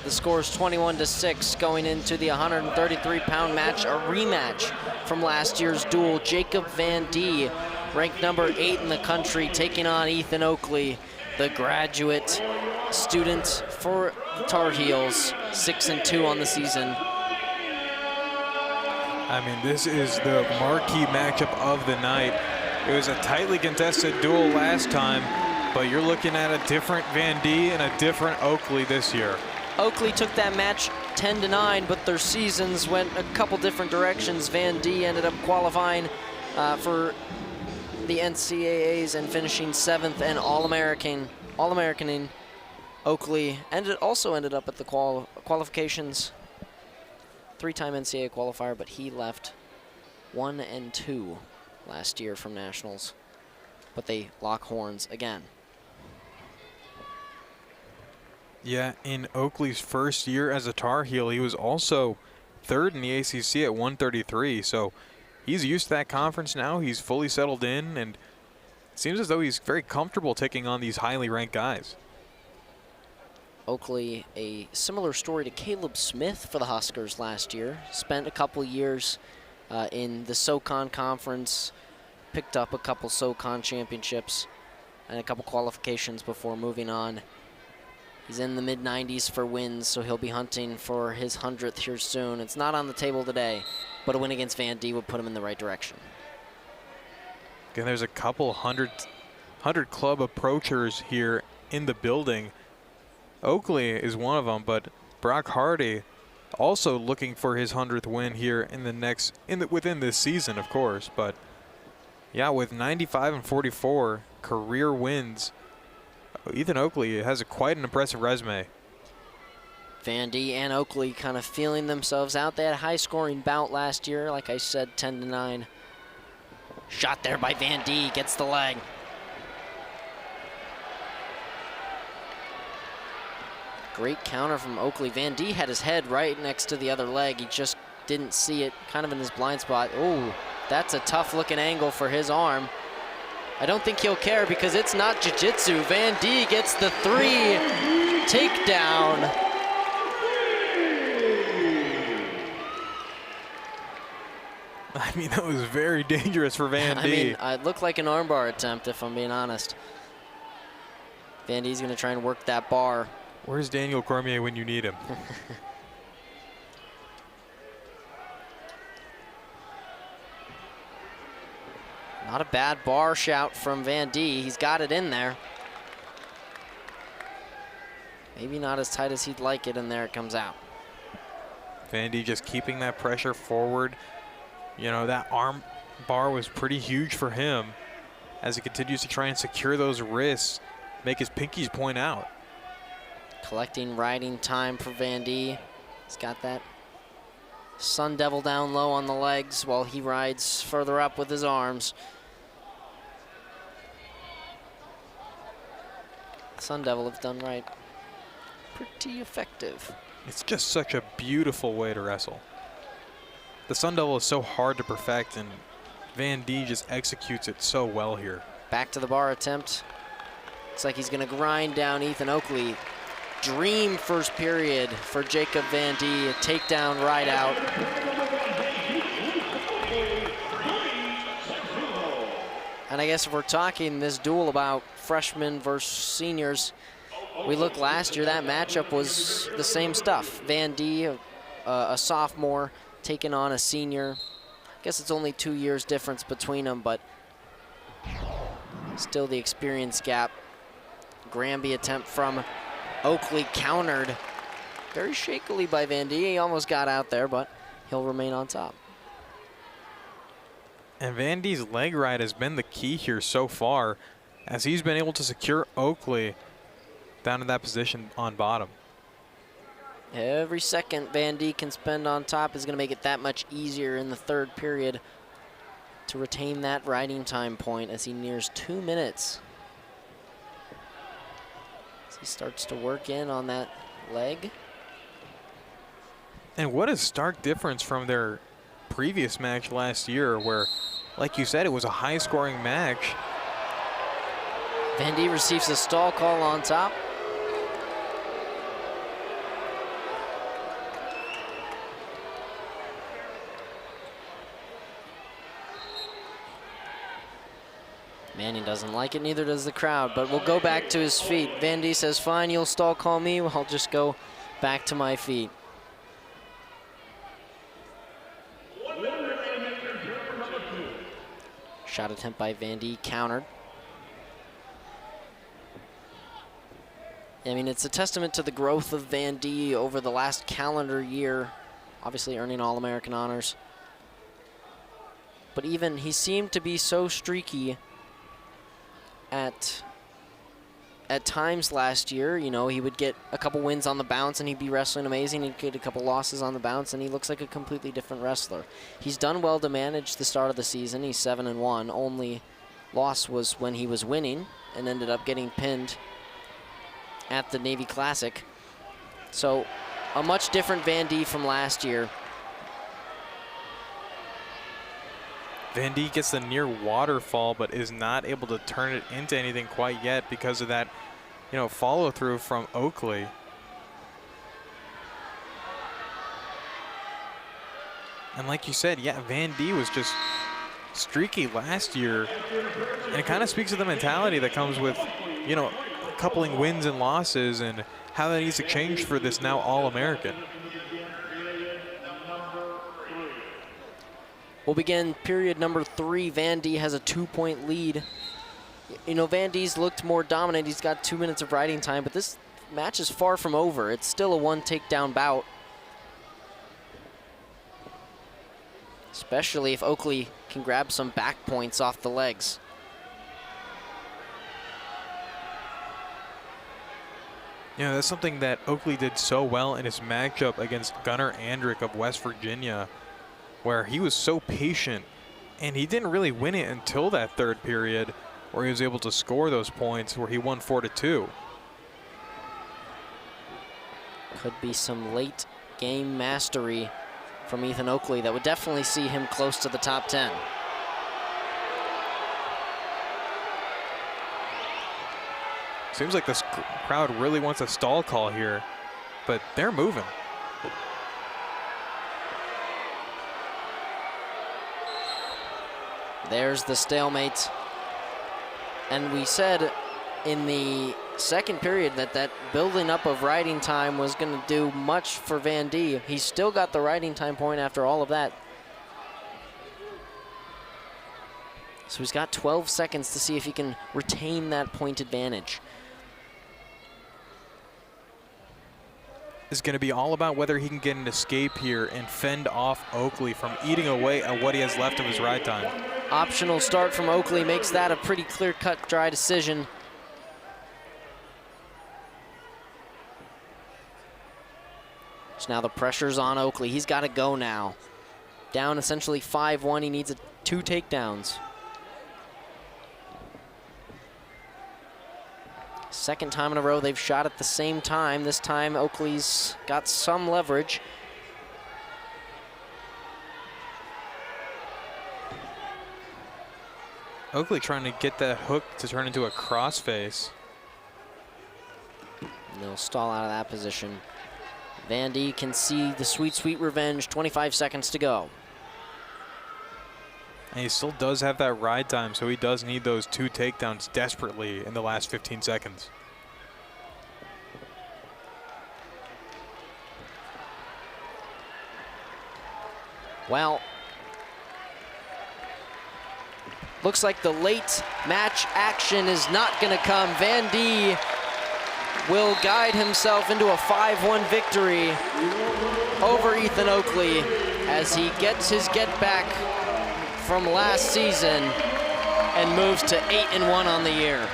The score is 21-6 going into the 133-pound match, a rematch from last year's duel. Jacob Van D, ranked number 8 in the country, taking on Ethan Oakley, the graduate student for the Tar Heels, 6-2 on the season. I mean, this is the marquee matchup of the night. It was a tightly contested duel last time, but you're looking at a different Van D and a different Oakley this year. Oakley took that match 10-9, but their seasons went a couple different directions. Van D ended up qualifying for the NCAAs and finishing 7th and All-Americaning. Oakley also ended up at the qualifications. 3-time NCAA qualifier, but he left 1-2 last year from nationals. But they lock horns again. Yeah, in Oakley's first year as a Tar Heel, he was also 3rd in the ACC at 133. So he's used to that conference now. He's fully settled in, and it seems as though he's very comfortable taking on these highly ranked guys. Oakley, a similar story to Caleb Smith for the Huskers last year. Spent a couple years in the SoCon conference, picked up a couple SoCon championships and a couple qualifications before moving on. He's in the mid-90s for wins, so he'll be hunting for his 100th here soon. It's not on the table today, but a win against Van D would put him in the right direction. Again, there's a couple 100 club approachers here in the building. Oakley is one of them, but Brock Hardy also looking for his 100th win here in within this season, of course. But yeah, with 95 and 44 career wins, Ethan Oakley has quite an impressive resume. Van D and Oakley kind of feeling themselves out. They had a high-scoring bout last year, like I said, 10-9. Shot there by Van D, gets the leg. Great counter from Oakley. Van D had his head right next to the other leg. He just didn't see it, kind of in his blind spot. Oh, that's a tough-looking angle for his arm. I don't think he'll care because it's not jiu-jitsu. Van D gets the 3 takedown. I mean, that was very dangerous for Van D. I mean, it looked like an armbar attempt, if I'm being honest. Van D's going to try and work that bar. Where's Daniel Cormier when you need him? Not a bad bar shout from Van D. He's got it in there. Maybe not as tight as he'd like it, and there it comes out. Van D just keeping that pressure forward. You know, that arm bar was pretty huge for him as he continues to try and secure those wrists, make his pinkies point out. Collecting riding time for Van D. He's got that Sun Devil down low on the legs while he rides further up with his arms. Sun Devil, if done right, pretty effective. It's just such a beautiful way to wrestle. The Sun Devil is so hard to perfect, and Van D just executes it so well here. Back to the bar attempt. Looks like he's gonna grind down Ethan Oakley. Dream first period for Jacob Van D, a takedown right out. And I guess if we're talking this duel about freshmen versus seniors, we look last year, that matchup was the same stuff. Van D, a sophomore, taking on a senior. I guess it's only 2 years difference between them, but still the experience gap. Granby attempt from Oakley countered very shakily by Van D. He almost got out there, but he'll remain on top. And Van D's leg ride has been the key here so far, as he's been able to secure Oakley down in that position on bottom. Every second Van D can spend on top is going to make it that much easier in the 3rd period to retain that riding time point as he nears 2 minutes. As he starts to work in on that leg. And what a stark difference from their previous match last year where, like you said, it was a high-scoring match. Van D receives a stall call on top. Manning doesn't like it, neither does the crowd, but we'll go back to his feet. Van D says, fine, you'll stall call me, I'll just go back to my feet. Shot attempt by Van D, countered. I mean, it's a testament to the growth of Van D over the last calendar year, obviously earning All-American honors. But even he seemed to be so streaky at times last year. You know, he would get a couple wins on the bounce and he'd be wrestling amazing. He'd get a couple losses on the bounce and he looks like a completely different wrestler. He's done well to manage the start of the season. He's 7-1. Only loss was when he was winning and ended up getting pinned at the Navy Classic. So a much different Van D from last year. Van D gets the near waterfall, but is not able to turn it into anything quite yet because of that, you know, follow through from Oakley. And like you said, yeah, Van D was just streaky last year. And it kind of speaks to the mentality that comes with, you know, coupling wins and losses and how that needs to change for this now All-American. We'll begin period number 3. Van D has a 2-point lead. You know, Van D's looked more dominant. He's got 2 minutes of riding time, but this match is far from over. It's still a 1 takedown bout. Especially if Oakley can grab some back points off the legs. You know, that's something that Oakley did so well in his matchup against Gunnar Andrick of West Virginia, where he was so patient, and he didn't really win it until that third period, where he was able to score those points, where he won 4-2. Could be some late game mastery from Ethan Oakley that would definitely see him close to the top 10. Seems like this crowd really wants a stall call here, but they're moving. There's the stalemate. And we said in the second period that building up of riding time was going to do much for Van D. He's still got the riding time point after all of that. So he's got 12 seconds to see if he can retain that point advantage. Is going to be all about whether he can get an escape here and fend off Oakley from eating away at what he has left of his ride time. Optional start from Oakley makes that a pretty clear-cut, dry decision. So now the pressure's on Oakley. He's got to go now. Down essentially 5-1. He needs 2 takedowns. Second time in a row they've shot at the same time. This time Oakley's got some leverage. Oakley trying to get that hook to turn into a crossface. And they'll stall out of that position. Van D can see the sweet, sweet revenge. 25 seconds to go. And he still does have that ride time, so he does need those 2 takedowns desperately in the last 15 seconds. Well, looks like the late match action is not going to come. Van D will guide himself into a 5-1 victory over Ethan Oakley as he gets his get back from last season and moves to 8-1 on the year.